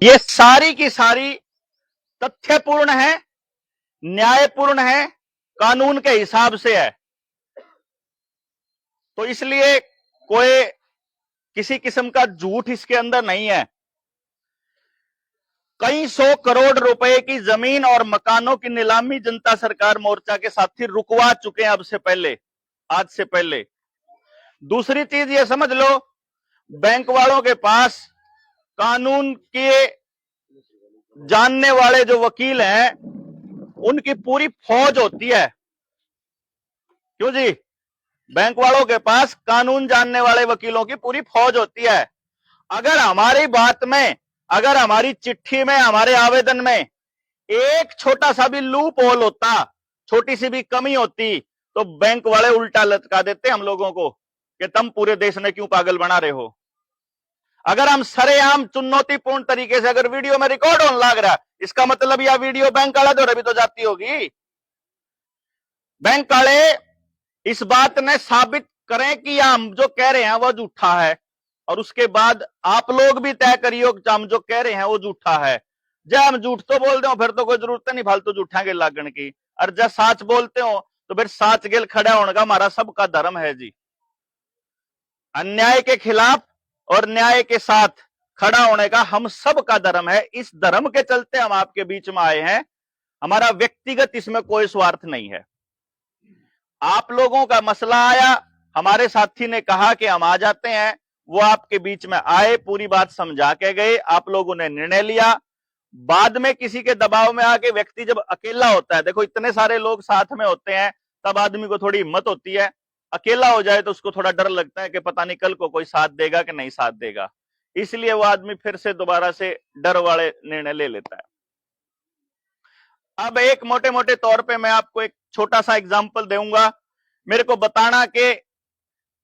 ये सारी की सारी तथ्यपूर्ण है, न्यायपूर्ण है, कानून के हिसाब से है। तो इसलिए कोई किसी किस्म का झूठ इसके अंदर नहीं है। कई सौ करोड़ रुपए की जमीन और मकानों की नीलामी जनता सरकार मोर्चा के साथी रुकवा चुके हैं अब से पहले, आज से पहले। दूसरी चीज ये समझ लो, बैंक वालों के पास कानून के जानने वाले जो वकील हैं उनकी पूरी फौज होती है। क्यों जी? बैंक वालों के पास कानून जानने वाले वकीलों की पूरी फौज होती है। अगर हमारी बात में, अगर हमारी चिट्ठी में, हमारे आवेदन में एक छोटा सा भी लूप होल होता, छोटी सी भी कमी होती, तो बैंक वाले उल्टा लटका देते हम लोगों को कि तुम पूरे देश में क्यों पागल बना रहे हो। अगर हम सरेआम चुनौतीपूर्ण तरीके से अगर वीडियो में रिकॉर्ड होने लग रहा, इसका मतलब यह वीडियो बैंक वाला दौरे भी तो जाती होगी। बैंक वाले इस बात ने साबित करें कि हम जो कह रहे हैं वो झूठा है, और उसके बाद आप लोग भी तय करियो कि हम जो कह रहे हैं वो झूठा है। जब हम झूठ तो बोलते हो फिर तो कोई जरूरत नहीं फालतू झूठा के लागण की, और जब साच बोलते हो तो फिर साच गेल खड़ा होने का हमारा सबका धर्म है जी। अन्याय के खिलाफ और न्याय के साथ खड़ा होने का हम सब का धर्म है। इस धर्म के चलते हम आपके बीच में आए हैं। हमारा व्यक्तिगत इसमें कोई स्वार्थ नहीं है। आप लोगों का मसला आया, हमारे साथी ने कहा कि हम आ जाते हैं, वो आपके बीच में आए, पूरी बात समझा के गए, आप लोगों ने निर्णय लिया। बाद में किसी के दबाव में आके व्यक्ति जब अकेला होता है, देखो इतने सारे लोग साथ में होते हैं तब आदमी को थोड़ी हिम्मत होती है, अकेला हो जाए तो उसको थोड़ा डर लगता है कि पता नहीं कल को कोई साथ देगा कि नहीं साथ देगा, इसलिए वो आदमी फिर से दोबारा से डर वाले निर्णय ले लेता है। अब एक मोटे मोटे तौर पे मैं आपको एक छोटा सा एग्जाम्पल दूंगा, मेरे को बताना कि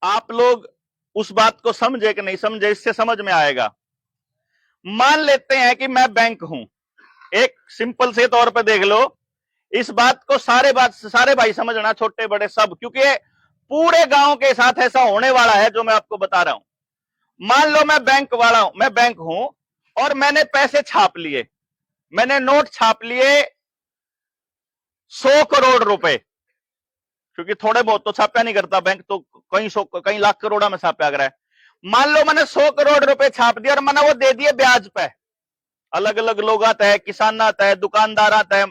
आप लोग उस बात को समझे कि नहीं समझे, इससे समझ में आएगा। मान लेते हैं कि मैं बैंक हूं, एक सिंपल से तौर पे देख लो, इस बात को सारे भाई समझना, छोटे बड़े सब, क्योंकि पूरे गांव के साथ ऐसा होने वाला है जो मैं आपको बता रहा हूं। मान लो मैं बैंक वाला हूं, मैं बैंक हूं और मैंने पैसे छाप लिए, मैंने नोट छाप लिए 100 करोड़ रुपए, क्योंकि थोड़े बहुत तो छापा नहीं करता बैंक, तो कई लाख करोड़ा में छापा कर रहा है। मान लो मैंने 100 करोड़ रुपए छाप दिया और मैंने वो दे दिए ब्याज पे। अलग अलग लोग आता है, किसान आता है, दुकानदार आता है।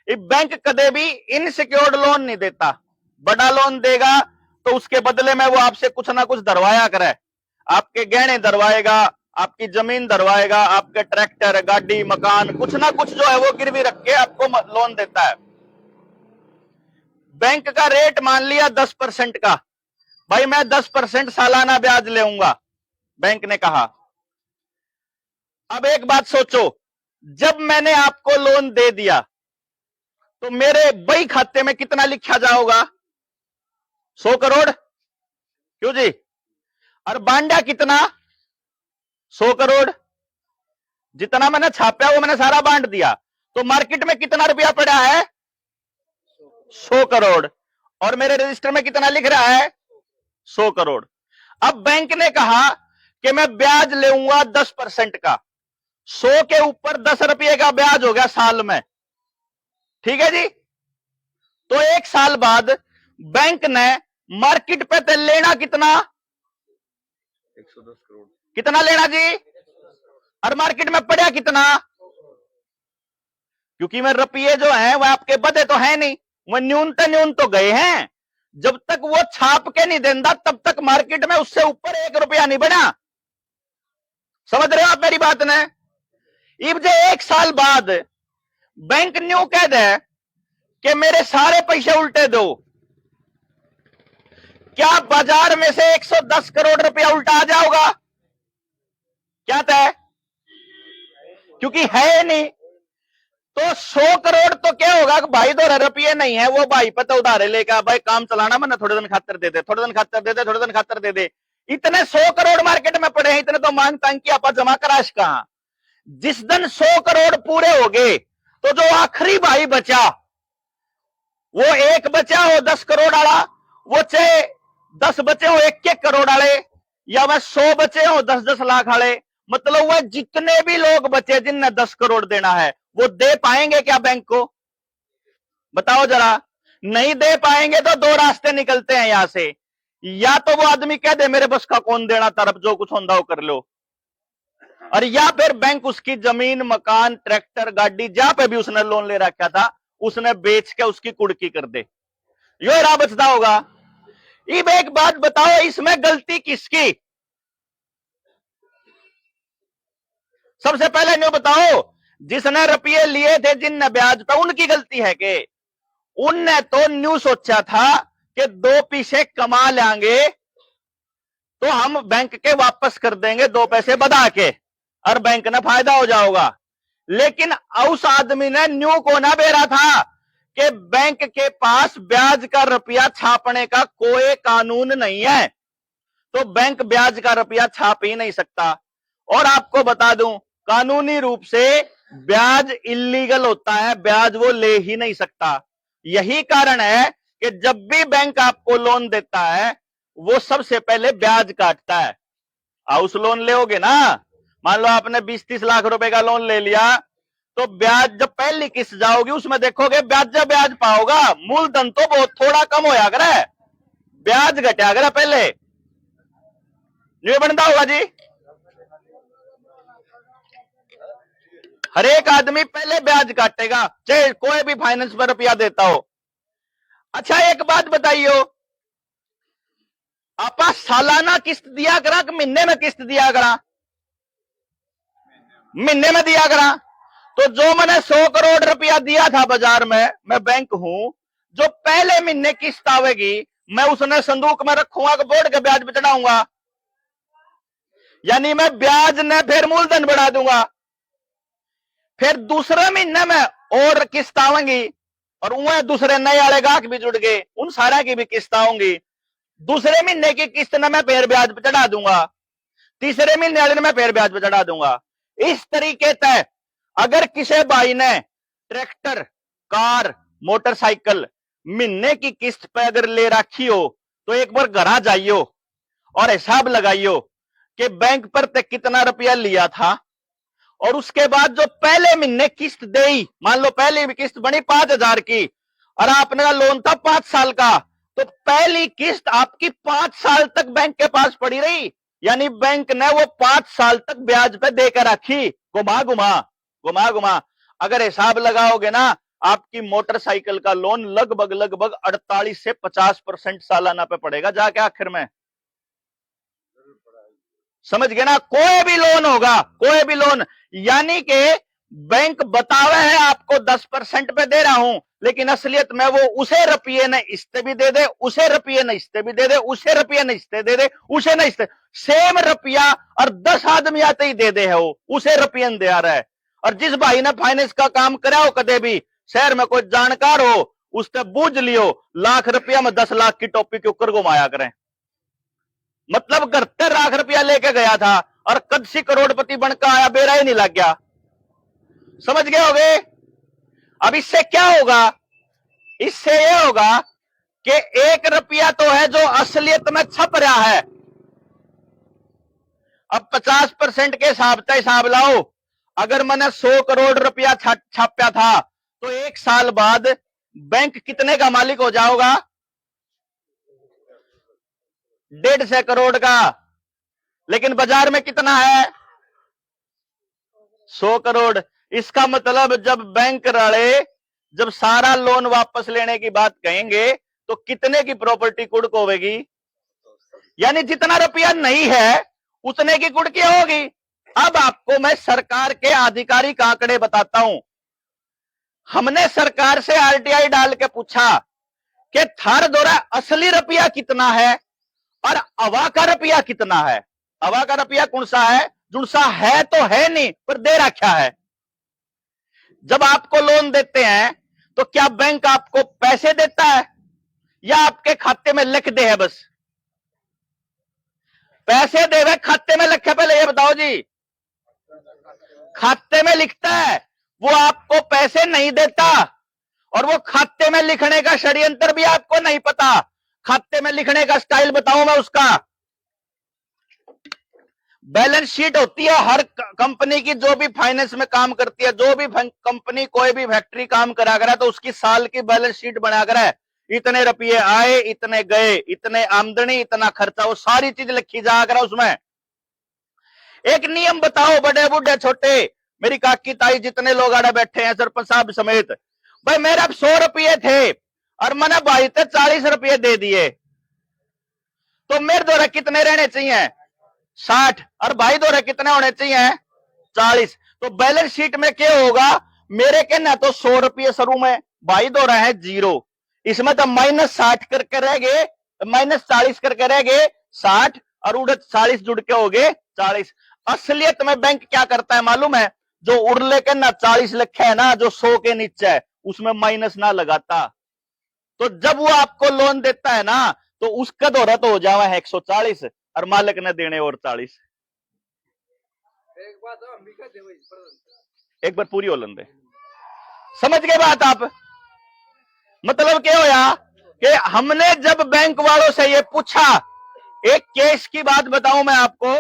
बैंक कदे भी इनसिक्योर्ड लोन नहीं देता, बड़ा लोन देगा तो उसके बदले में वो आपसे कुछ ना कुछ धरवाया करे, आपके गहने धरवाएगा, आपकी जमीन धरवाएगा, आपके ट्रैक्टर, गाड़ी, मकान, कुछ ना कुछ जो है वो गिरवी रख के आपको लोन देता है। बैंक का रेट मान लिया 10% का, भाई मैं 10% सालाना ब्याज लेऊंगा, बैंक ने कहा। अब एक बात सोचो, जब मैंने आपको लोन दे दिया तो मेरे बही खाते में कितना लिखा जाओगा? 100 करोड़। क्यों जी? और बांडा कितना? 100 करोड़। जितना मैंने छापा वो मैंने सारा बांट दिया, तो मार्केट में कितना रुपया पड़ा है? 100 करोड़। और मेरे रजिस्टर में कितना लिख रहा है? 100 करोड़। अब बैंक ने कहा कि मैं ब्याज लेऊंगा 10% का, 100 के ऊपर 10 रुपये का ब्याज हो गया साल में, ठीक है जी। तो एक साल बाद बैंक ने मार्केट पे तो लेना कितना? 110 करोड़। कितना लेना जी? और मार्केट में पड़ा कितना? क्योंकि मैं रुपये जो है वह आपके बदे तो है नहीं, वह न्यून तो गए हैं। जब तक वो छाप के नहीं देता तब तक मार्केट में उससे ऊपर 1 रुपया नहीं बना। समझ रहे हो आप मेरी बात ने? अब जो एक साल बाद बैंक न्यू कह दे कि मेरे सारे पैसे उल्टे दो, क्या बाजार में से 110 करोड़ रुपया उल्टा आ जाओगा? क्या तय? क्योंकि है नहीं। तो 100 करोड़ तो क्या होगा कि भाई तो रुपये नहीं है, वो भाई पे तो उधारे लेकर भाई काम चलाना, मैंने थोड़े दिन खातर दे दे, थोड़े दिन खातर दे दे, थोड़े दिन खातर दे दे। इतने 100 करोड़ मार्केट में पड़े हैं, इतने तो मांग तांग की आप जमा कराश कहां। जिस दिन 100 करोड़ पूरे हो गए तो जो आखिरी भाई बचा, वो एक बचा हो 10 करोड़ वाला, वो चाहे 10 बचे हो 1-1 करोड़ वाले, या वह 100 बचे हो 10-10 लाख वाले, मतलब वह जितने भी लोग बचे जिनने 10 करोड़ देना है वो दे पाएंगे क्या बैंक को? बताओ जरा। नहीं दे पाएंगे तो दो रास्ते निकलते हैं यहां से। या तो वो आदमी कह दे मेरे बस का कौन देना, तरफ जो कुछ होंदा हो कर लो, और या फिर बैंक उसकी जमीन, मकान, ट्रैक्टर, गाड़ी जहां पे भी उसने लोन ले रखा था उसने बेच के उसकी कुड़की कर दे। यो राह बचता होगा। अब एक बात बताओ, इसमें गलती किसकी? सबसे पहले न्यू बताओ, जिसने रुपये लिए थे जिनने ब्याज पे, उनकी गलती है कि उनने तो न्यू सोचा था कि दो पैसे कमा लेंगे तो हम बैंक के वापस कर देंगे दो पैसे बढ़ा के और बैंक ने फायदा हो जाएगा। लेकिन उस आदमी ने न्यू को ना बेरा था कि बैंक के पास ब्याज का रुपया छापने का कोई कानून नहीं है, तो बैंक ब्याज का रुपया छाप ही नहीं सकता। और आपको बता दूं, कानूनी रूप से ब्याज इलीगल होता है, ब्याज वो ले ही नहीं सकता। यही कारण है कि जब भी बैंक आपको लोन देता है वो सबसे पहले ब्याज काटता है। हाउस लोन लोगे ना, मान लो आपने 20-30 लाख रुपए का लोन ले लिया, तो ब्याज जब पहली किस्त जाओगी उसमें देखोगे ब्याज ब्याज पाओगा, मूलधन तो बहुत थोड़ा कम होया करे, ब्याज घटा करे पहले नहीं बनता होगा जी। हर एक आदमी पहले ब्याज काटेगा चाहे कोई भी फाइनेंस पर रुपया देता हो। अच्छा एक बात बताइयो, आपा सालाना किस्त दिया करा कि महीने में किस्त दिया करा? महीने में दिया करा। तो जो मैंने 100 करोड़ रुपया दिया था बाजार में, मैं बैंक हूं, जो पहले महीने किस्त आवेगी मैं उसने संदूक में रखूंगा कि बोर्ड के ब्याज पे चढ़ाऊंगा, यानी मैं ब्याज ने फिर मूलधन बढ़ा दूंगा। फिर दूसरे महीने में और किस्त आवेंगी और वह दूसरे नए वाले गाहक भी जुड़ गए, उन सारा की भी किस्त आऊंगी। दूसरे महीने की किस्त ने मैं फिर ब्याज पे चढ़ा दूंगा, तीसरे महीने वाले ने मैं फिर ब्याज पे चढ़ा दूंगा। इस तरीके से अगर किसी भाई ने ट्रैक्टर, कार, मोटरसाइकिल महीने की किस्त पे अगर ले रखी हो तो एक बार घर आ जाइयो और हिसाब लगाइयो कि बैंक पर ते कितना रुपया लिया था, और उसके बाद जो पहले महीने किस्त देई, मान लो पहली किस्त बनी 5,000 की और आपने लोन था 5 साल का, तो पहली किस्त आपकी 5 साल तक बैंक के पास पड़ी रही, यानी बैंक ने वो 5 साल तक ब्याज पे देकर रखी, घुमा घुमा घुमा घुमा। अगर हिसाब लगाओगे ना, आपकी मोटरसाइकिल का लोन लगभग 48 से 50% सालाना पे पड़ेगा जाके आखिर में। समझ गए ना? कोई भी लोन होगा, कोई भी लोन, यानी कि बैंक बतावे है आपको 10% पे दे रहा हूं, लेकिन असलियत में वो उसे रुपये न इस्ते भी दे दे, उसे रुपये न इस्ते भी दे दे, उसे रुपये न इस्ते दे दे, उसे न इस्ते, सेम रुपया और 10 आदमी आते ही दे दे है, वो उसे रुपये दे आ रहा है। और जिस भाई ने फाइनेंस का काम करा हो, कदे भी शहर में कोई जानकार हो, उससे बूझ लियो, लाख रुपया में 10 लाख की टोपी के ऊपर घुमाया करें। मतलब 71 लाख रुपया लेके गया था और कद सी करोड़पति बनकर आया, बेरा ही नहीं लग गया। समझ गए होगे? अब इससे क्या होगा? इससे यह होगा कि 1 रुपया तो है जो असलियत में छप रहा है। अब 50% के हिसाब से हिसाब लाओ, अगर मैंने 100 करोड़ रुपया छापा था तो 1 साल बाद बैंक कितने का मालिक हो जाओगा? 150 करोड़ का। लेकिन बाजार में कितना है? 100 करोड़। इसका मतलब जब बैंक वाले जब सारा लोन वापस लेने की बात कहेंगे तो कितने की प्रॉपर्टी कुड़क होगी? यानी जितना रुपया नहीं है उतने की कुड़की होगी। अब आपको मैं सरकार के आधिकारिक आंकड़े बताता हूं। हमने सरकार से आरटीआई डाल के पूछा कि थार दौरा असली रुपया कितना है और अवा का रुपया कितना है। अवा का रुपया कौन सा है? जुड़सा है तो है नहीं पर दे रखा है। जब आपको लोन देते हैं तो क्या बैंक आपको पैसे देता है या आपके खाते में लिख दे है? बस पैसे देवे खाते में लिखे? पहले ये बताओ जी। खाते में लिखता है, वो आपको पैसे नहीं देता, और वो खाते में लिखने का षड्यंत्र भी आपको नहीं पता। खाते में लिखने का स्टाइल बताऊं मैं उसका। बैलेंस शीट होती है हर कंपनी की, जो भी फाइनेंस में काम करती है, जो भी कंपनी कोई भी फैक्ट्री काम करा कर है तो उसकी साल की बैलेंस शीट बना कर है, इतने रुपये आए, इतने गए, इतने आमदनी, इतना खर्चा, वो सारी चीज लिखी जा कर उसमें। एक नियम बताओ, बड़े बूढ़े छोटे, मेरी काकी ताई जितने लोग आड़े बैठे हैं, सरपंच साहब समेत, भाई मेरे अब 100 रुपये थे और मैंने भाई तक 40 रुपये दे दिए, तो मेरे द्वारा कितने रहने चाहिए? 60, और भाई द्वारा कितने होने चाहिए? 40। तो बैलेंस शीट में क्या होगा? मेरे के ना तो 100 रुपये शुरू में, भाई द्वारा है 0, इसमें तो -60 करके रह गए, -40 करके रह गए 60, और उड़े 40 जुड़ के हो गए 40। असलियत में बैंक क्या करता है मालूम है? जो उड़ले के ना 40 लिखे है ना, जो 100 के नीचे है, उसमें माइनस ना लगाता। तो जब वो आपको लोन देता है ना, तो उसका दौरा तो हो जावा है 140 और मालिक ने देने और 40। एक बार पूरी हो लेंदे, समझ गए बात आप? मतलब क्या होया कि हमने जब बैंक वालों से ये पूछा, एक केस की बात बताऊं मैं आपको,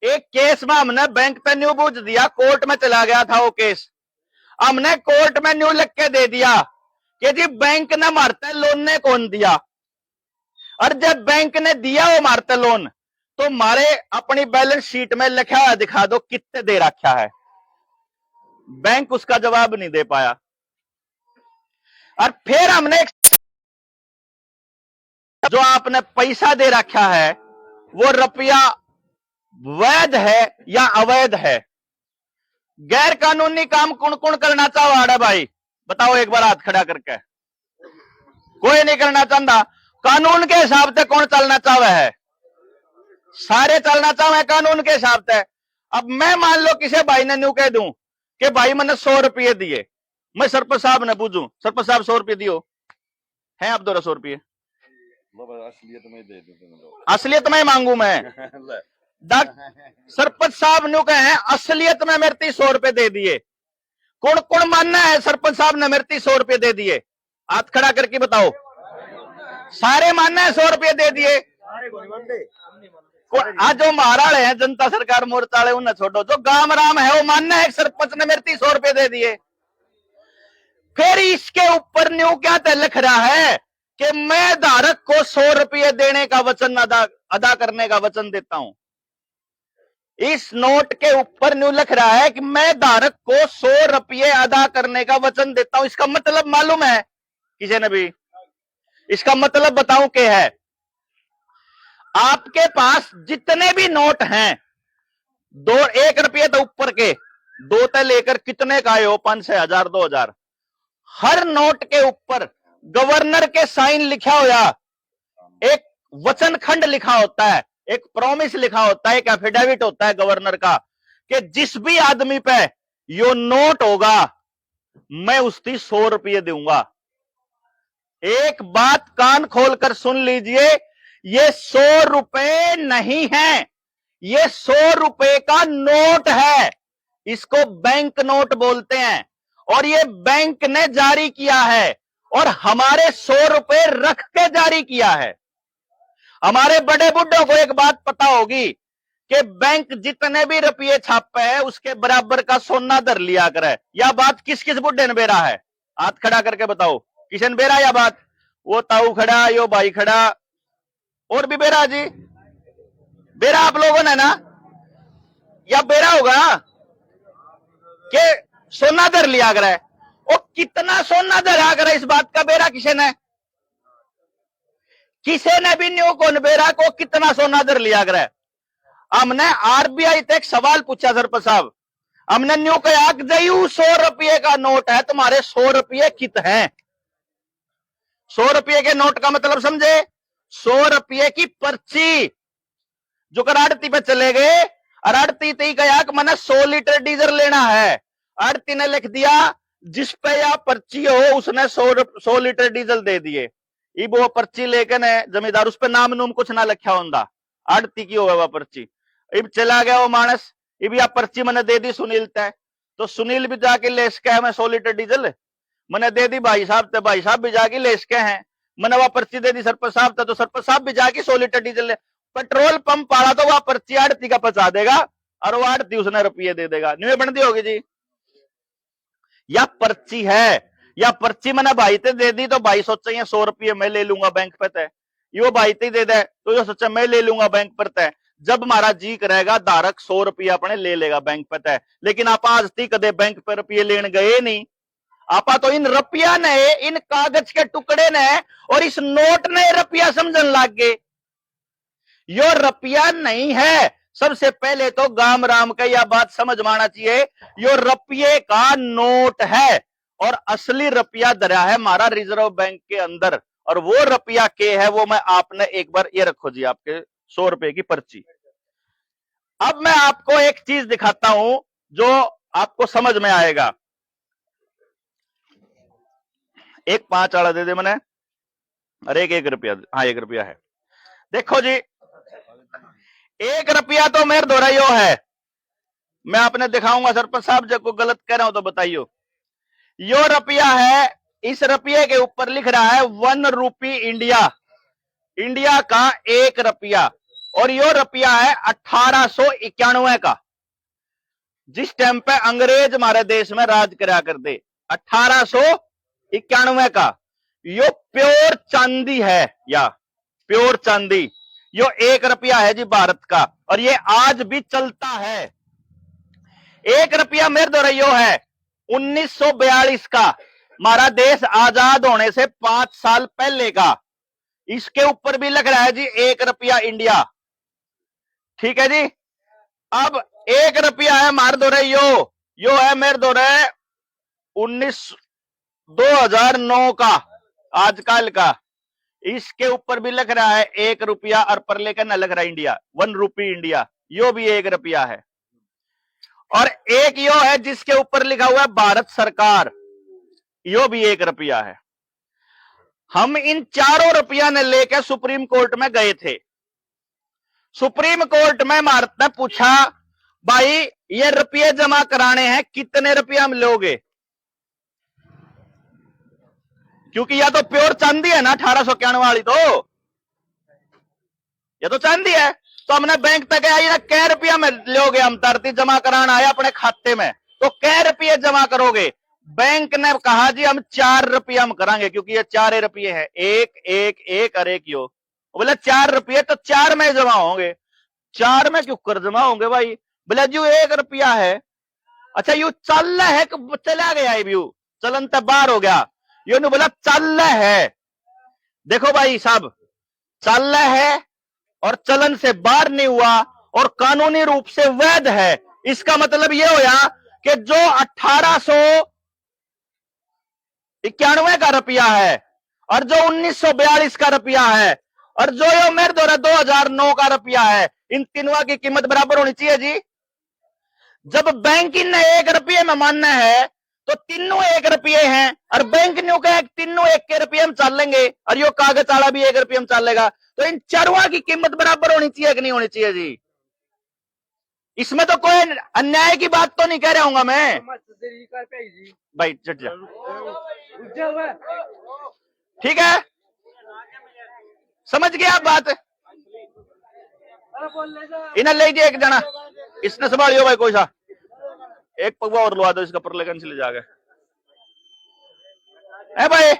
एक केस में हमने बैंक पे न्यू बूझ दिया, कोर्ट में चला गया था वो केस, हमने कोर्ट में न्यू लिख के दे दिया कि जी बैंक ने मारते लोन ने कौन दिया, और जब बैंक ने दिया वो मारते लोन, तो मारे अपनी बैलेंस शीट में लिखा है, दिखा दो कितने दे रखा है। बैंक उसका जवाब नहीं दे पाया, और फिर हमने जो आपने पैसा दे रखा है वो रुपया वैध है या अवैध है? गैर कानूनी काम कौन कौन करना चाह भाई बताओ एक बार हाथ खड़ा करके। कोई नहीं करना चाहता। कानून के हिसाब से कौन चलना चाहे है? सारे चलना चाहे कानून के हिसाब से। अब मैं मान लो किसी भाई ने न्यू कह दूं कि भाई मैंने 100 रुपये दिए, मैं सरपंच साहब ने पूछूं, सरपंच साहब 100 रुपये दियो है आप 200 रुपये? असलियत में मांगू मैं। सरपंच साहब ने कहे असलियत में मेरे 100 रुपये दे दिए। कौन कौन मानना है सरपंच साहब ने मेरे 100 रुपये दे दिए? हाथ खड़ा करके बताओ। सारे मानना है 100 रुपये दे दिए। आज जो महाराज है जनता सरकार मोर्चा वाले उन्हें छोड़ो, जो गांव राम है वो मानना है सरपंच ने मेरे 100 रुपये दे दिए। फिर इसके ऊपर न्यू क्या लिख रहा है कि मैं धारक को 100 रुपये देने का वचन अदा करने का वचन देता हूं। इस नोट के ऊपर न्यू लिख रहा है कि मैं धारक को 100 रुपये अदा करने का वचन देता हूं। इसका मतलब मालूम है किसी ने भी? इसका मतलब बताऊं क्या है? आपके पास जितने भी नोट हैं, 1 रुपये तो ऊपर के, 2 से लेकर कितने का हो, 500, 1000, 2000, हर नोट के ऊपर गवर्नर के साइन लिखा होया, एक वचन खंड लिखा होता है, एक प्रॉमिस लिखा होता है, एक एफिडेविट होता है गवर्नर का कि जिस भी आदमी पे यो नोट होगा मैं उसकी 100 रुपये दूंगा। एक बात कान खोलकर सुन लीजिए, ये 100 रुपए नहीं है, ये 100 रुपए का नोट है। इसको बैंक नोट बोलते हैं और ये बैंक ने जारी किया है और हमारे 100 रुपए रख के जारी किया है। हमारे बड़े बुड्ढों को एक बात पता होगी कि बैंक जितने भी रुपये छापे है उसके बराबर का सोना धर लिया करे। यह बात किस किस बुड्ढे ने बेरा है? हाथ खड़ा करके बताओ, किशन बेरा यह बात? वो ताऊ खड़ा, यो भाई खड़ा, और भी बेरा जी? बेरा आप लोगों ने ना? या बेरा होगा कि सोना धर लिया करे? और कितना सोना धरा करे इस बात का बेरा किसी ने? किसी ने भी न्यू कौन बेरा को कितना सोना धर लिया करे? हमने आरबीआई से एक सवाल पूछा सरपंच साहब, हमने न्यू कहा कि 100 रुपये का नोट है, तुम्हारे 100 रुपये कित हैं? 100 रुपये के नोट का मतलब समझे? 100 रुपये की पर्ची। जो कर आड़ती पे चले गए और आड़ती तई कहा कि मैंने 100 लीटर डीजल लेना है, आड़ती ने लिख दिया जिस पे या पर्ची हो उसने 100 लीटर डीजल दे दिए। इब वो पर्ची लेके ने जमींदार, उस पे नाम नूम कुछ ना लिखा होंदा, आड़ती की हो वह पर्ची। इब चला गया वो मानस, इब या पर्ची मैंने दे दी सुनील तय, तो सुनील भी जाके ले इसके है मैं 100 लीटर डीजल मैंने दे दी भाई साहब ते, भाई साहब भी जाके ले इसके हैं। मैंने वह पर्ची दे दी सरपंच साहब तक, तो सरपंच साहब भी जाके 100 लीटर डीजल ले। पेट्रोल पंप वाला तो वह पर्ची आड़ती का पहुंचा देगा और वो आड़ती उसने रुपये दे देगा, नहीं बनती होगी जी। या पर्ची है, या पर्ची मैंने भाई ते दे दी तो भाई सोचा 100 रुपये मैं ले लूंगा बैंक पे तय, यो भाई ते दे दे तो यो सोचा मैं ले लूंगा बैंक पर तय। जब हमारा जी करेगा धारक 100 रुपया अपने ले लेगा बैंक पे तय, लेकिन आप आज तक कदे बैंक पर रुपये लेने गए नहीं। आपा तो इन रुपया ने, इन कागज के टुकड़े ने और इस नोट ने रुपया समझने लग गए। यो रुपया नहीं है। सबसे पहले तो गाम राम का यह बात समझ में आना चाहिए, यो रुपये का नोट है और असली रुपया धरा है हमारा रिजर्व बैंक के अंदर। और वो रुपया के है वो मैं आपने एक बार ये रखो जी, आपके 100 रुपए की पर्ची। अब मैं आपको एक चीज दिखाता हूं जो आपको समझ में आएगा। एक 5 वाला दे दे मैंने, अरे एक रुपया, हाँ 1 रुपया है। देखो जी 1 रुपया तो मेरे द्वारा यो है, मैं आपने दिखाऊंगा सरपंच साहब, जब को गलत कह रहा हूं तो बताइयो। यो रुपया है, इस रुपये के ऊपर लिख रहा है 1 रुपी इंडिया, इंडिया का 1 रुपया। और यो रुपया है 1891 का, जिस टाइम पे अंग्रेज हमारे देश में राज करा करते, 1891 का। यो प्योर चांदी है, या प्योर चांदी। यो 1 रुपया है जी भारत का, और ये आज भी चलता है। 1 रुपया मेरे द्वारा यो है 1942 का, हमारा देश आजाद होने से 5 साल पहले का। इसके ऊपर भी लग रहा है जी 1 रुपया इंडिया, ठीक है जी। अब 1 रुपया है हमारे द्वारा यो है मेरे द्वारा 2009 का, आजकल का। इसके ऊपर भी लग रहा है 1 रुपया और पर लेकर न लग रहा है इंडिया, 1 रुपी इंडिया, यो भी 1 रुपया है। और एक यो है जिसके ऊपर लिखा हुआ है भारत सरकार, यो भी 1 रुपया है। हम इन 4 रुपया ने लेकर सुप्रीम कोर्ट में गए थे। सुप्रीम कोर्ट में भारत ने पूछा भाई ये रुपये जमा कराने हैं, कितने रुपया हम लोगे? क्योंकि या तो प्योर चांदी है ना 1891 वाली, तो ये तो चांदी है। तो हमने बैंक तक आई ना, कै रुपया में लोगे? हम तरती जमा कराना आया अपने खाते में, तो कै रुपये जमा करोगे? बैंक ने कहा जी हम 4 रुपया हम करांगे, क्योंकि ये 4 रुपये है, 1 1 1 और 1 यो। बोले 4 रुपये तो 4 में जमा होंगे। 4 में क्यों कर जमा होंगे भाई? बोले जी 1 रुपया है। अच्छा यू चल है कि चला गया है? यू चलन तो बाहर हो गया, यो ने बोला चल है। देखो भाई साहब, चल है और चलन से बाहर नहीं हुआ और कानूनी रूप से वैध है। इसका मतलब यह होया कि जो 1891 का रुपया है और जो 1942 का रुपया है और जो यो मेरे द्वारा 2009 का रुपया है, इन तीनों की कीमत बराबर होनी चाहिए जी। जब बैंक ने 1 रुपये में मानना है तो तीनों 1 रुपये हैं, और बैंक ने कहा तीनों 1 के रुपये में चल लेंगे और यो कागज वाला भी 1 रुपये में चल लेगा, तो इन चारों की कीमत बराबर होनी चाहिए कि नहीं होनी चाहिए जी? इसमें तो कोई अन्याय की बात तो नहीं कह रहा हूंगा मैं भाई, चट जा, ठीक है, समझ गया आप बात? इन्हें ले एक जना, इसने संभालियो भाई, कोई सा एक पगवा और लुआ दो इसका पर लेकर ले जाके। है भाई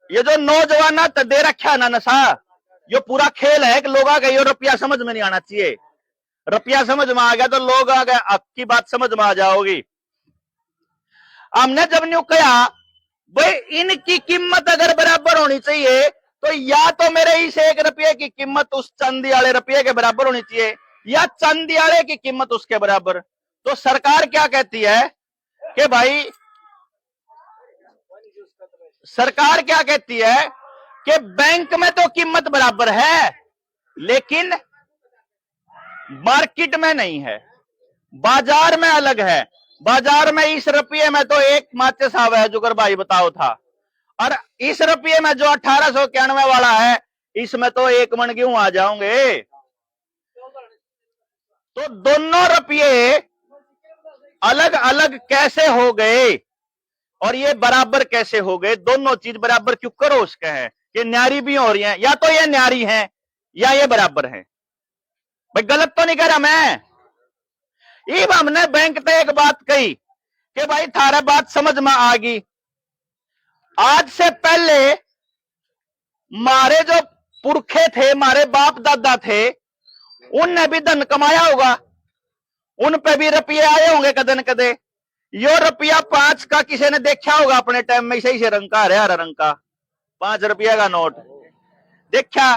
ये जो नौजवान दे रखा ना नशा, यो पूरा खेल है कि लोग आ गए, यो रुपया समझ में नहीं आना चाहिए। रुपया समझ में आ गया तो लोग आ गए, आपकी बात समझ में आ जाओगी। हमने जब न्यू कहा भाई इनकी कीमत अगर बराबर होनी चाहिए तो या तो मेरे इस 1 रुपये की कीमत उस चांदी वाले रुपये के बराबर होनी चाहिए, या चांदी वाले की कीमत उसके बराबर। तो सरकार क्या कहती है कि भाई, सरकार क्या कहती है कि बैंक में तो कीमत बराबर है लेकिन मार्केट में नहीं है, बाजार में अलग है। बाजार में इस रुपये में तो 1 माचिस आवा है, जुगर भाई बताओ था, और इस रुपये में जो 1891 वाला है इसमें तो 1 मन गेहूं आ जाओगे। तो दोनों रुपये अलग अलग कैसे हो गए और ये बराबर कैसे हो गए? दोनों चीज बराबर क्यों करो उसके हैं कि न्यारी भी हो रही है, या तो ये न्यारी है या ये बराबर है? भाई गलत तो नहीं कह रहा मैं। इब हमने बैंक से एक बात कही कि भाई थारा बात समझ में आ गई, आज से पहले मारे जो पुरखे थे, मारे बाप दादा थे, उनने भी धन कमाया होगा, उन पे भी रुपये आए होंगे कदे न कदे। यो रुपया 5 का किसी ने देखा होगा अपने टाइम में, सही से रंग का, हरा रंग का 5 रुपया का नोट देखा।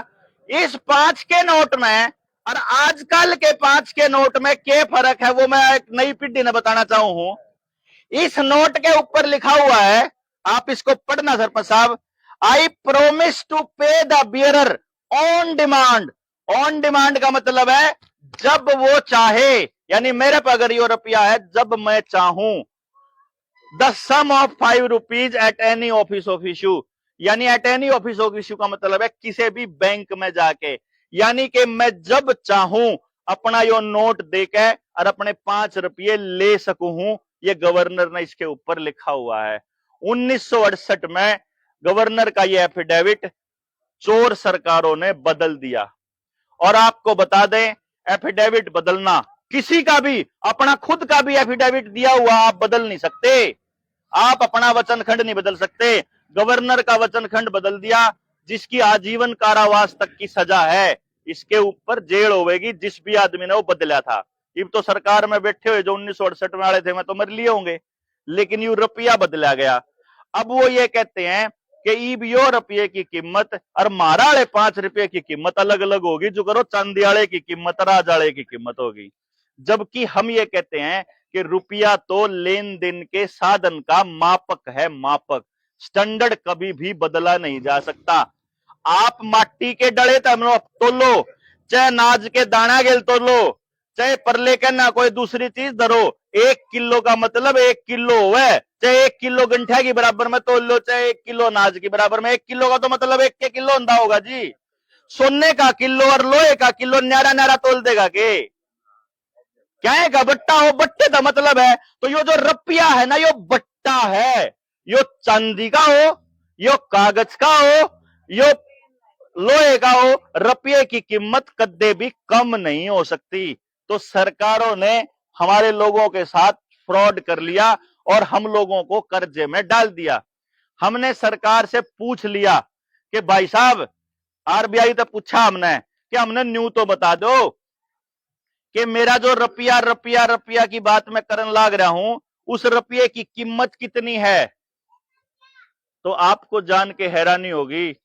इस 5 के नोट में और आजकल के 5 के नोट में क्या फर्क है, वो मैं एक नई पीढ़ी ने बताना चाहूं हूं। इस नोट के ऊपर लिखा हुआ है, आप इसको पढ़ना सरपंच साहब, आई प्रोमिस टू पे the bearer on demand. On demand का मतलब है जब वो चाहे, यानी मेरे पर अगर ये रुपया है, जब मैं चाहूं, the sum of 5 rupees at any office of issue, यानी at any office of issue का मतलब है किसी भी बैंक में जाके, यानी कि मैं जब चाहूं अपना यो नोट देके और अपने 5 रुपये ले सकूं। ये गवर्नर ने इसके ऊपर लिखा हुआ है। 1968 में गवर्नर का ये एफिडेविट चोर सरकारों ने बदल दिया। और आपको बता दें, एफिडेविट बदलना, किसी का भी अपना खुद का भी एफिडेविट दिया हुआ आप बदल नहीं सकते, आप अपना वचन खंड नहीं बदल सकते। गवर्नर का वचन खंड बदल दिया, जिसकी आजीवन कारावास तक की सजा है, इसके ऊपर जेल होगी जिस भी आदमी ने वो बदला था। अब तो सरकार में बैठे हुए जो 1968 में वाले थे, मैं तो मर लिए होंगे, लेकिन यू रुपया बदला गया। अब वो ये कहते हैं कि ईब यो रुपये की कीमत और मारा वाले 5 रुपये की कीमत अलग अलग होगी, जो करो चांदी वाले की कीमत राज वाले की कीमत होगी। जबकि हम ये कहते हैं कि रुपया तो लेन देन के साधन का मापक है, मापक, स्टैंडर्ड कभी भी बदला नहीं जा सकता। आप माटी के डले तोलो, चाहे नाज के दाना गेल तोलो, चाहे परले के ना कोई दूसरी चीज धरो, 1 किलो का मतलब 1 किलो है, चाहे 1 किलो गंठा की बराबर में तोल लो, चाहे 1 किलो नाज की बराबर में, 1 किलो का तो मतलब 1 के किलो होता होगा जी। सोने का किलो और लोहे का किलो न्यारा न्यारा तोल देगा के? क्या है का बट्टा हो, बट्टे का मतलब है। तो यो जो रुपया है ना, यो बट्टा है, यो चांदी का हो, यो कागज का हो, यो लोहे का हो, रुपये की कीमत कदे भी कम नहीं हो सकती। तो सरकारों ने हमारे लोगों के साथ फ्रॉड कर लिया और हम लोगों को कर्जे में डाल दिया। हमने सरकार से पूछ लिया कि भाई साहब, आरबीआई तो पूछा हमने कि हमने न्यू तो बता दो कि मेरा जो रुपया रुपया रुपया की बात मैं करने लाग रहा हूं, उस रुपये की कीमत कितनी है। तो आपको जान के हैरानी होगी,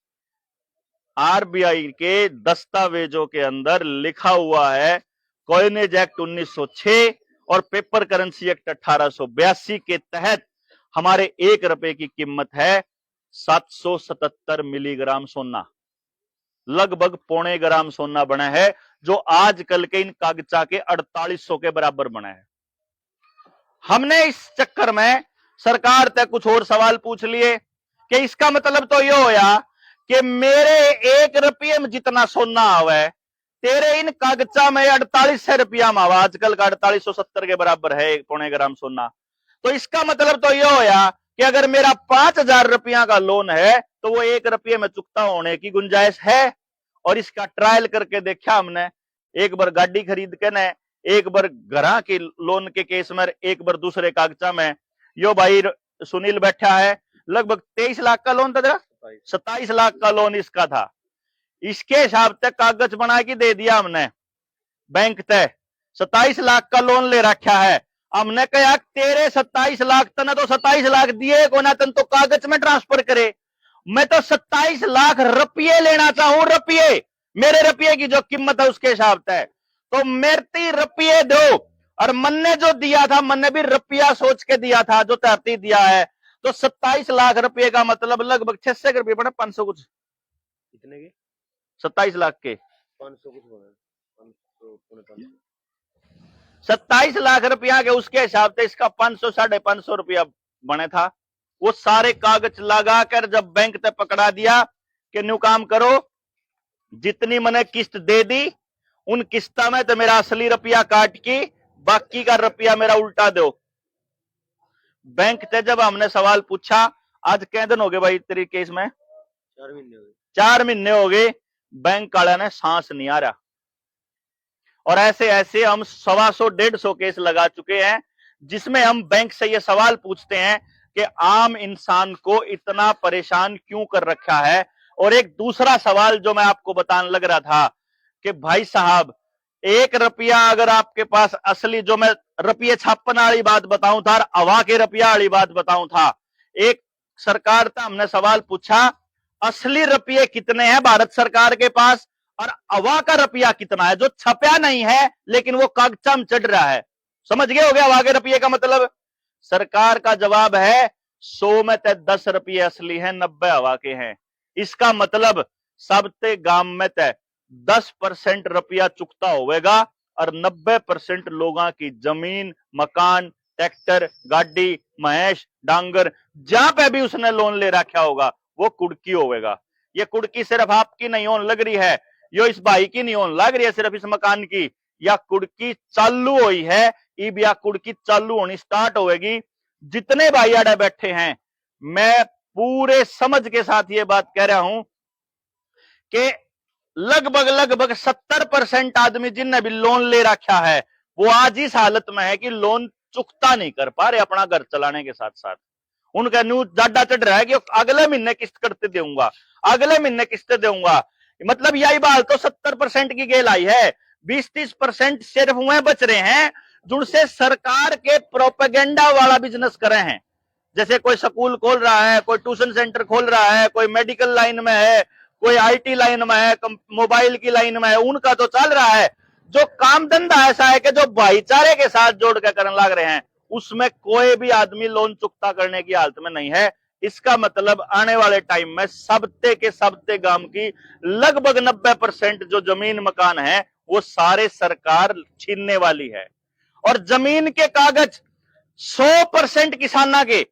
आरबीआई के दस्तावेजों के अंदर लिखा हुआ है, कॉइनेज एक्ट 1906 और पेपर करेंसी एक्ट 1882 के तहत हमारे 1 रुपए की कीमत है 777 मिलीग्राम सोना, लगभग 0.25 ग्राम सोना बना है, जो आजकल के इन कागजा के 4800 के बराबर बना है। हमने इस चक्कर में सरकार तक कुछ और सवाल पूछ लिए कि इसका मतलब तो ये होया कि मेरे 1 रुपये में जितना सोना आवा है, तेरे इन कागजा में 4800 रुपया में आवा, आजकल का 4870 के बराबर है 0.25 ग्राम सोना। तो इसका मतलब तो यह होया कि अगर मेरा 5000 रुपया का लोन है, तो वो 1 रुपये में चुकता होने की गुंजाइश है। और इसका ट्रायल करके देखा हमने, एक बार गाड़ी खरीद के ने, एक बार घरा के लोन के केस में, एक बार दूसरे कागजा में। यो भाई सुनील बैठा है, लगभग 23 लाख का लोन था, 27 लाख का लोन इसका था। इसके हिसाब से कागज बना के दे दिया हमने बैंक तय, 27 लाख का लोन ले रखा है। हमने कहा तेरे 27 लाख तना तो 27 लाख दिए को ना, तन तो कागज में ट्रांसफर करे, मैं तो 27 लाख रुपये लेना चाहूं, रुपये, मेरे रुपये की जो कीमत है उसके हिसाब से, तो मेरे रुपये दो। और मन ने जो दिया था, मन ने भी रुपया सोच के दिया था, जो तरती दिया है। तो 27 लाख रुपये का मतलब लगभग 600 के रुपये पड़े, 500 कुछ, कितने के 27 लाख के 500 कुछ बने, 27 लाख रुपया के उसके हिसाब से इसका 500 550 रुपया बने था। वो सारे कागज लगाकर जब बैंक तक पकड़ा दिया कि न्यू काम करो, जितनी मैंने किस्त दे दी, उन किस्ता में तो मेरा असली रुपया काट की, बाकी का रुपया मेरा उल्टा दो। बैंक से जब हमने सवाल पूछा, आज कै दिन हो गए भाई तेरी केस में? 4 महीने हो गए। 4 महीने हो गए। बैंक वाला ने सांस नहीं आ रहा। और ऐसे ऐसे हम 125-150 केस लगा चुके हैं जिसमें हम बैंक से ये सवाल पूछते हैं कि आम इंसान को इतना परेशान क्यों कर रखा है। और एक दूसरा सवाल जो मैं आपको बताने लग रहा था कि भाई साहब 1 रुपया अगर आपके पास असली, जो मैं रुपये छापने वाली बात बताऊं था और हवा के रुपया वाली बात बताऊं था, एक सरकार था, हमने सवाल पूछा असली रुपये कितने हैं भारत सरकार के पास और हवा का रुपया कितना है जो छपया नहीं है लेकिन वो कागजा में चढ़ रहा है। समझ गए हो गया हवा के रुपये का मतलब? सरकार का जवाब है 100 में ते 10 रुपये असली हैं, 90 हवा के हैं। इसका मतलब सबते गांव में ते 10% रुपया चुकता होगा और 90% लोगों की जमीन, मकान, ट्रैक्टर, गाड़ी, महेश, डांगर, जहां पे भी उसने लोन ले रखा होगा वो कुड़की होगा। ये कुड़की सिर्फ आपकी नहीं होने लग रही है, यो इस भाई की नहीं होने लग रही है सिर्फ इस मकान की, या कुड़की चालू हुई है, इब या कुड़की चालू होनी स्टार्ट होगी। जितने भाई आड़े बैठे हैं, मैं पूरे समझ के साथ ये बात कह रहा हूं कि लगभग 70% आदमी जिनने भी लोन ले रखा है वो आज इस हालत में है कि लोन चुकता नहीं कर पा रहे अपना घर चलाने के साथ साथ। उनका न्यूज ज्यादा चढ़ रहा है कि अगले महीने किस्त करते दूंगा, अगले महीने किस्त दूंगा। मतलब यही बात तो 70% की गेल आई है, 20-30% सिर्फ वह बच रहे हैं जिनसे सरकार के प्रोपेगेंडा वाला बिजनेस कर रहे हैं। जैसे कोई स्कूल खोल रहा है, कोई ट्यूशन सेंटर खोल रहा है, कोई मेडिकल लाइन में है, कोई आईटी लाइन में है, मोबाइल की लाइन में है, उनका तो चल रहा है। जो काम धंधा ऐसा है कि जो भाईचारे के साथ जोड़ कर करने लग रहे हैं, उसमें कोई भी आदमी लोन चुकता करने की हालत में नहीं है। इसका मतलब आने वाले टाइम में सबते के सबते गांव की लगभग 90% जो जमीन मकान है वो सारे सरकार छीनने वाली है। और जमीन के कागज 100% किसाना के,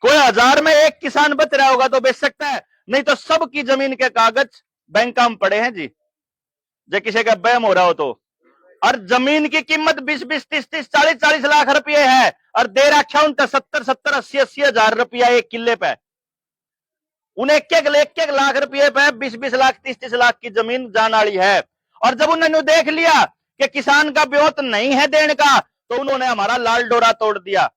कोई 1000 में एक किसान बच रहा होगा तो बेच सकता है, नहीं तो सबकी जमीन के कागज बैंक में पड़े हैं जी, जो किसी का बैम हो रहा हो तो। और जमीन की कीमत 20-20, 30-30, 40-40 लाख रुपए है और दे रखा उन 70-70, 80-80 हजार रुपया एक किले पे। उन एक लाख रुपए पे 20-20 लाख, 30-30 लाख की जमीन जान वाली है। और जब उन्होंने देख लिया कि किसान का ब्योत नहीं है देने का, तो उन्होंने हमारा लाल डोरा तोड़ दिया।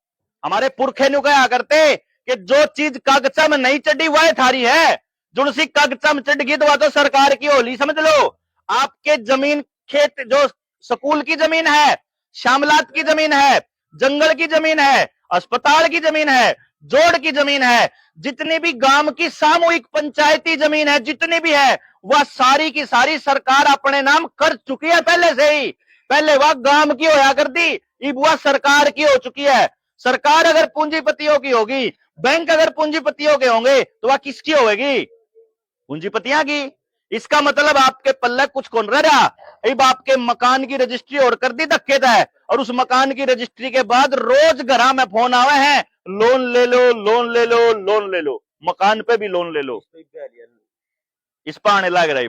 हमारे पुरखे नु कहा करते कि जो चीज कागजा में नहीं चढ़ी वह थारी है, जो सी कागजा में चढ़ गई तो वह तो सरकार की होली समझ लो। आपके जमीन, खेत, जो स्कूल की जमीन है, श्यामलात की जमीन है, जंगल की जमीन है, अस्पताल की जमीन है, जोड़ की जमीन है, जितनी भी गांव की सामूहिक पंचायती जमीन है, जितनी भी है, वह सारी की सारी सरकार अपने नाम कर चुकी है पहले से ही। पहले वह गांव की होया करती, अब वह सरकार की हो चुकी है। सरकार अगर पूंजीपतियों की होगी, बैंक अगर पूंजीपतियों के होंगे, तो वह किसकी होगी? पूंजीपतियां की। इसका मतलब आपके पल्ले कुछ कौन रह रहा। अब आपके मकान की रजिस्ट्री और कर दी धक्के है, और उस मकान की रजिस्ट्री के बाद रोज घर में फोन आवे हैं, लोन ले लो, लोन ले लो, लोन ले लो, मकान पे भी लोन ले लो। इस पर आने लग रहा है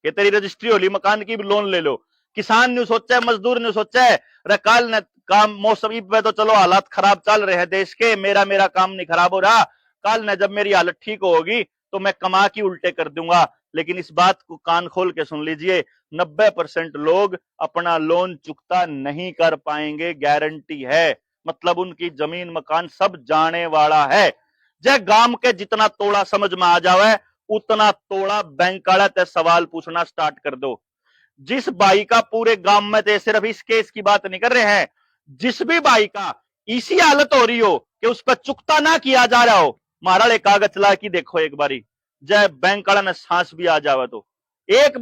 कि तेरी रजिस्ट्री होली, मकान की भी लोन ले लो। किसान ने सोचा है, मजदूर ने सोचा है, रे काल ने काम मौसम पे तो चलो हालात खराब चल रहे हैं देश के, मेरा काम नहीं खराब हो रहा, काल ने जब मेरी हालत ठीक होगी तो मैं कमा की उल्टे कर दूंगा। लेकिन इस बात को कान खोल के सुन लीजिए, 90% लोग अपना लोन चुकता नहीं कर पाएंगे, गारंटी है। मतलब उनकी जमीन मकान सब जाने वाला है। जय गांव के जितना तोड़ा समझ में आ जावे उतना तोड़ा बैंक वाला ते सवाल पूछना स्टार्ट कर दो। जिस भाई का पूरे गांव में थे, सिर्फ इस केस की बात नहीं कर रहे हैं, जिस भी भाई का इसी हालत हो रही हो कि उस पर चुकता ना किया जा रहा हो, महाराज कागज ला की देखो एक बारी, जय बैंक वाला ने सांस भी आ जावे तो एक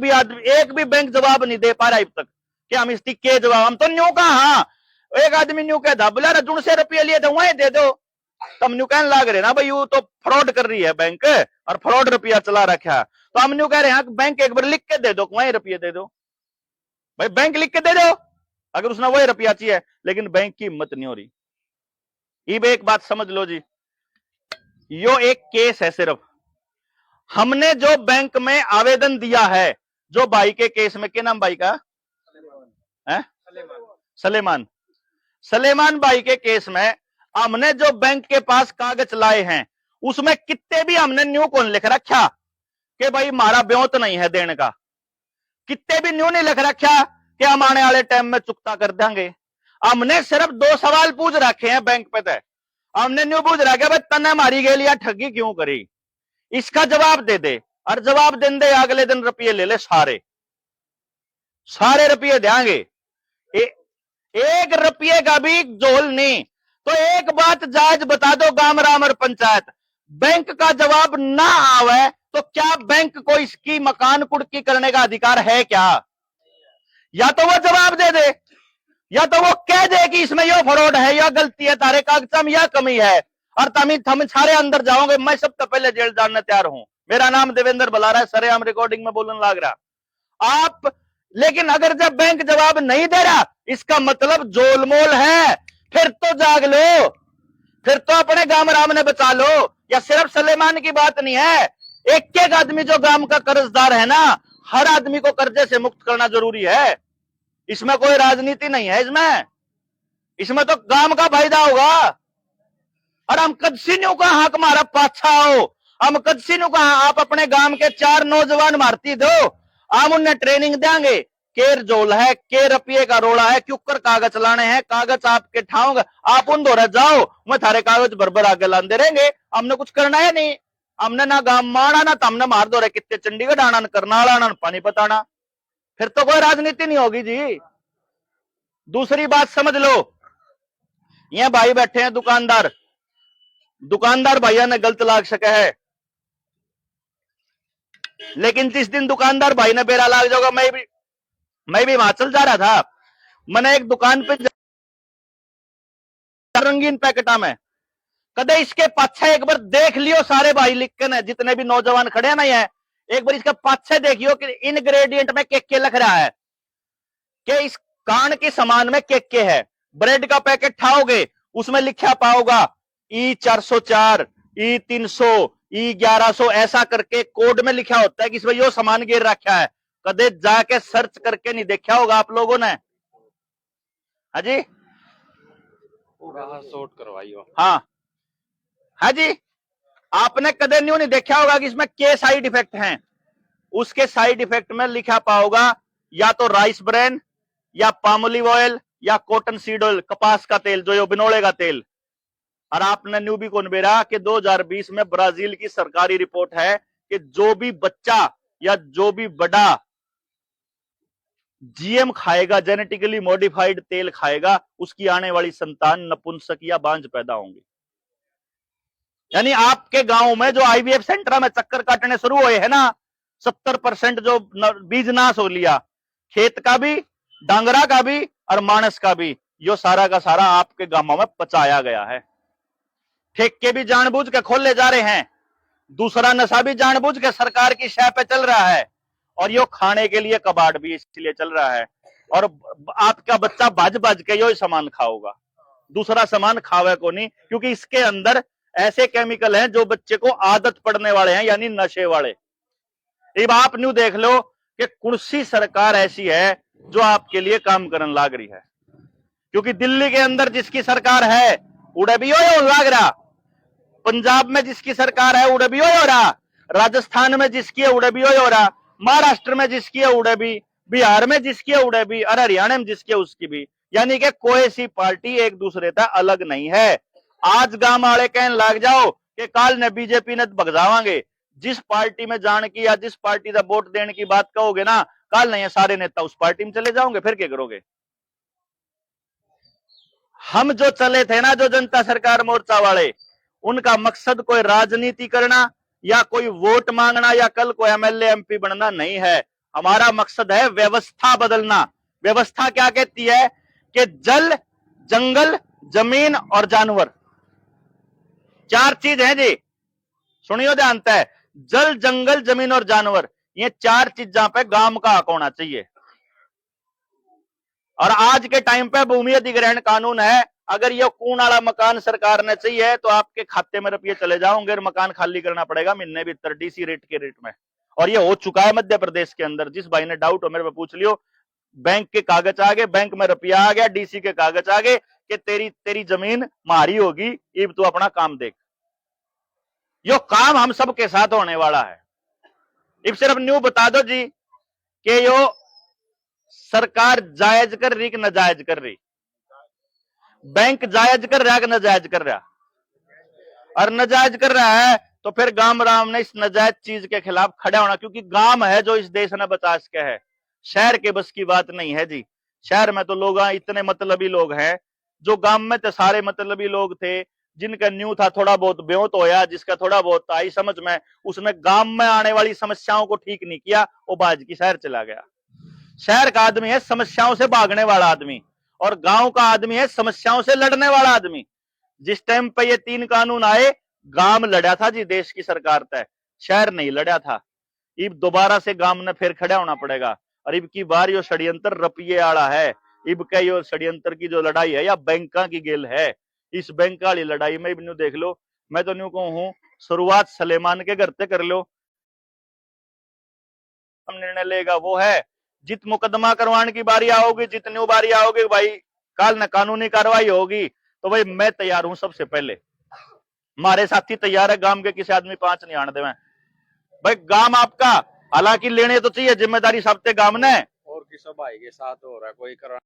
भी बैंक जवाब नहीं दे पा रहा अब तक कि हम इसकी के जवाब। हम तो न्यू का, हाँ एक आदमी न्यू कहता बोला जुड़ से रुपये लिए थे वहीं दे दो, तब न्यू कहने लग रहे ना भाई वो तो फ्रॉड कर रही है बैंक और फ्रॉड रुपया चला रखा है। तो हम न्यू कह रहे हैं बैंक एक बार लिख के दे दो, वहीं रुपये दे दो भाई, बैंक लिख के दे दो अगर उसने वही रुपया चाहिए, लेकिन बैंक की हिम्मत नहीं हो रही। ये एक बात समझ लो जी, यो एक केस है सिर्फ। हमने जो बैंक में आवेदन दिया है, जो भाई के केस में, क्या नाम भाई का है? सलेमान भाई के केस में हमने जो बैंक के पास कागज लाए हैं उसमें कितने भी हमने न्यू कौन लिख रखा कि भाई हमारा ब्योत नहीं है देने का, कितने भी न्यू नहीं लिख रखा कि हम आने वाले टाइम में चुकता कर देंगे। हमने सिर्फ 2 सवाल पूछ रखे हैं बैंक पे तय, हमने न्यू पूछ रखा भाई तने मारी गई या ठगी क्यों करी, इसका जवाब दे दे। और जवाब देने दे अगले दिन रुपये ले ले, सारे सारे रुपये देंगे, 1 रुपये का भी झोल नहीं। तो एक बात जायज बता दो गांव राम और पंचायत, बैंक का जवाब ना आवे तो क्या बैंक को इसकी मकान कुर्की करने का अधिकार है क्या? या तो वो जवाब दे दे, या तो वो कह दे कि इसमें यो फ्रॉड है या गलती है, तारे कागजात में या कमी है, और हम सारे अंदर जाओगे। मैं सबसे पहले जेल जाने तैयार हूं। मेरा नाम देवेंद्र बलारा है, सरे हम रिकॉर्डिंग में बोलने लग रहा आप। लेकिन अगर जब बैंक जवाब नहीं दे रहा, इसका मतलब जोलमोल है, फिर तो जाग लो, फिर तो अपने गांव राम ने बचा लो। या सिर्फ सलेमान की बात नहीं है, एक एक आदमी जो गांव का कर्जदार है ना, हर आदमी को कर्जे से मुक्त करना जरूरी है। इसमें कोई राजनीति नहीं है, इसमें तो गांव का फायदा होगा। और हम कदसिन्यों का हक मारा पाछा हो, हम कदसिन्यों का आप अपने गांव के 4 नौजवान मारती दो, हम उन्हें ट्रेनिंग देंगे, केर जोल है, के रुपये का रोड़ा है, क्यों कागज लाने हैं, कागज आपके ठाऊंगा, आप उन दौरे जाओ, मैं थारे कागज बरबर आगे लाते रहेंगे। हमने कुछ करना है नहीं, हमने ना गांव माना ना, तो हमने मार दो रहे कितने चंडीगढ़ आना, करनाल आना, पानीपत आना, फिर तो कोई राजनीति नहीं होगी जी। दूसरी बात समझ लो, ये भाई बैठे हैं दुकानदार, दुकानदार भैया ने गलत लाग सके है, लेकिन जिस दिन दुकानदार भाई ने बेरा लाग जाएगा, मैं भी हिमाचल जा रहा था, मैंने एक दुकान पे रंगीन पैकेटा में, कदे इसके पाछे एक बार देख लियो सारे भाई लिख के ना, जितने भी नौजवान खड़े हैं ना, ये एक बार इसके पाछे देखियो कि इनग्रेडिएंट में के लिख रहा है, कि इस कान के सामान में के है। ब्रेड का पैकेट खाओगे, उसमें लिखा पाओगा E404, E300, E1100, ऐसा करके कोड में लिखा होता है कि इसमें यो सामान गिर रखा है। कदे जाके सर्च करके नहीं देखा होगा आप लोगों ने? हाँ जी, शॉर्ट करवाइयो। हाँ जी, आपने कदे न्यू नहीं देखा होगा कि इसमें के साइड इफेक्ट हैं। उसके साइड इफेक्ट में लिखा पाओगा या तो राइस ब्रेन, या पामोलिव ऑयल, या कॉटन सीड ऑयल, कपास का तेल, जो बिनोले का तेल। और आपने न्यू भी कौन बेरा कि 2020 में ब्राजील की सरकारी रिपोर्ट है कि जो भी बच्चा या जो भी बड़ा जीएम खाएगा, जेनेटिकली मॉडिफाइड तेल खाएगा, उसकी आने वाली संतान नपुंसक या बांझ पैदा होंगी। यानी आपके गांव में जो आईवीएफ सेंटर में चक्कर काटने शुरू हुए हैं ना, 70% जो बीज नाश हो लिया, खेत का भी, डांगरा का भी और मानस का भी, यो सारा का सारा आपके गांवों में पचाया गया है। ठेके भी जानबूझ के खोले जा रहे हैं, दूसरा नशा भी जानबूझ के सरकार की शय पे चल रहा है, और यो खाने के लिए कबाड़ भी इसलिए चल रहा है। और आपका बच्चा भज भज के यो सामान खाओगा, दूसरा सामान खावे को नहीं, क्योंकि इसके अंदर ऐसे केमिकल हैं जो बच्चे को आदत पड़ने वाले हैं, यानी नशे वाले। अब आप न्यू देख लो कि कुर्सी सरकार ऐसी है जो आपके लिए काम करने लाग रही है, क्योंकि दिल्ली के अंदर जिसकी सरकार है उड़े भी हो लाग रहा, पंजाब में जिसकी सरकार है उड़े भी हो रहा, राजस्थान में जिसकी है उड़े भी हो रहा, महाराष्ट्र में जिसकी है उड़े भी, बिहार में जिसकी है उड़े भी, और हरियाणा में जिसकी है उसकी भी। यानी कि कोई सी पार्टी एक दूसरे से अलग नहीं है। आज गांव वाले कहने लग जाओ कि काल ने बीजेपी ने भगजावांगे, जिस पार्टी में जाने की या जिस पार्टी का वोट देने की बात कहोगे ना, काल नहीं सारे नेता उस पार्टी में चले जाओगे, फिर क्या करोगे? हम जो चले थे ना, जो जनता सरकार मोर्चा वाले, उनका मकसद कोई राजनीति करना या कोई वोट मांगना या कल को एमएलए एमपी बनना नहीं है। हमारा मकसद है व्यवस्था बदलना। व्यवस्था क्या कहती है कि जल, जंगल, जमीन और जानवर, 4 चीज है जी, सुनियो ध्यान से, जल, जंगल, जमीन और जानवर, ये 4 चीजों पे गांव का हक होना चाहिए। और आज के टाइम पे भूमि अधिग्रहण कानून है, अगर ये कून वाला मकान सरकार ने चाहिए तो आपके खाते में रुपये चले जाओगे, मकान खाली करना पड़ेगा महीने भीतर डीसी रेट के रेट में। और ये हो चुका है मध्य प्रदेश के अंदर। जिस भाई ने डाउट हो मेरे पे पूछ लियो, बैंक के कागज आ गए, बैंक में रुपया आ गया, डीसी के कागज आ गए कि तेरी जमीन मारी होगी, अब तू अपना काम देख। यो काम हम सबके साथ होने वाला है। इब सिर्फ न्यू बता दो जी कि यो सरकार जायज कर रही कि नाजायज कर रही, बैंक जायज कर रहा कि नाजायज कर रहा, और नाजायज कर रहा है तो फिर गांव राम ने इस नाजायज चीज के खिलाफ खड़ा होना, क्योंकि गांव है जो इस देश ने बचा सके है, शहर के बस की बात नहीं है जी। शहर में तो लोग इतने मतलबी लोग हैं, जो गांव में तो सारे मतलबी लोग थे, जिनका न्यू था थोड़ा बहुत ब्योत होया, जिसका थोड़ा बहुत आई समझ में, उसने गांव में आने वाली समस्याओं को ठीक नहीं किया, वो बाज की शहर चला गया। शहर का आदमी है समस्याओं से भागने वाला आदमी, और गांव का आदमी है समस्याओं से लड़ने वाला आदमी। जिस टाइम पे ये 3 कानून आए, गांव लड़ा था जी देश की सरकार तय, शहर नहीं लड़ा था। इब दोबारा से गांव ने फिर खड़ा होना पड़ेगा, और इब की बार यो षड्यंत्र रपिए आला है। इब का यो षड्यंत्र की जो लड़ाई है या बैंका की गेल है, इस बैंक वाली लड़ाई में इब न्यू देख लो, मैं तो न्यू कहूं शुरुआत सलेमान के घर से कर लो। निर्णय लेगा वो है, जित मुकदमा करवाने की बारी आओगी, जितनी बारी आओगी भाई काल न कानूनी कार्रवाई होगी, तो भाई मैं तैयार हूं सबसे पहले, हमारे साथी तैयार है, गांव के किसी आदमी 5 नहीं आने देवे भाई। गांव आपका, हालांकि लेने तो चाहिए जिम्मेदारी सबसे गांव ने, और की सब भाई के साथ हो रहा है कोई करा